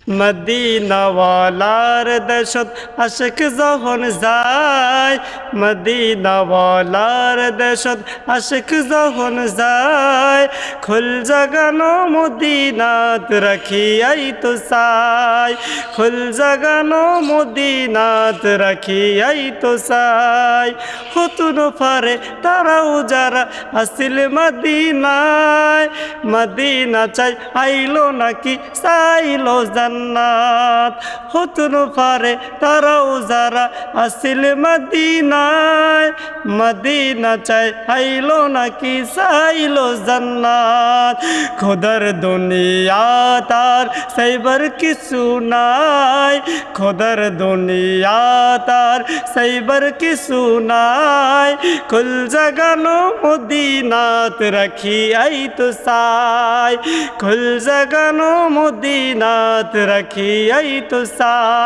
Medina ওয়ালার দেশত আশিক যখন যায়, মদিনা ওয়ালার দেশত আশিক যখন যায়, খুল জাগানো মদিনাত রাখিয়াই তো চাই, খুল জাগানো মদিনাত রাখিয়াই তো চাই। হতুন পারে তারাও যারা আসিল মদিনায়, মদিনা চাই আইলো নাকি চাইলো জান্নাত। হতুন পারে তারাও যারা আসিল মদিনায়, মদিনা চাই আইলো নাকি চাইলো জান্নাত। খোদার দুনিয়া তার সাইবার কিছু নাই, খোদার দুনিয়া তার সাইবার কিছু নাই। কুল জাগানো মদিনাত রাখিয়াই তো চাই, কুল জাগানো মদিনাত রাখিয়াই তো চাই।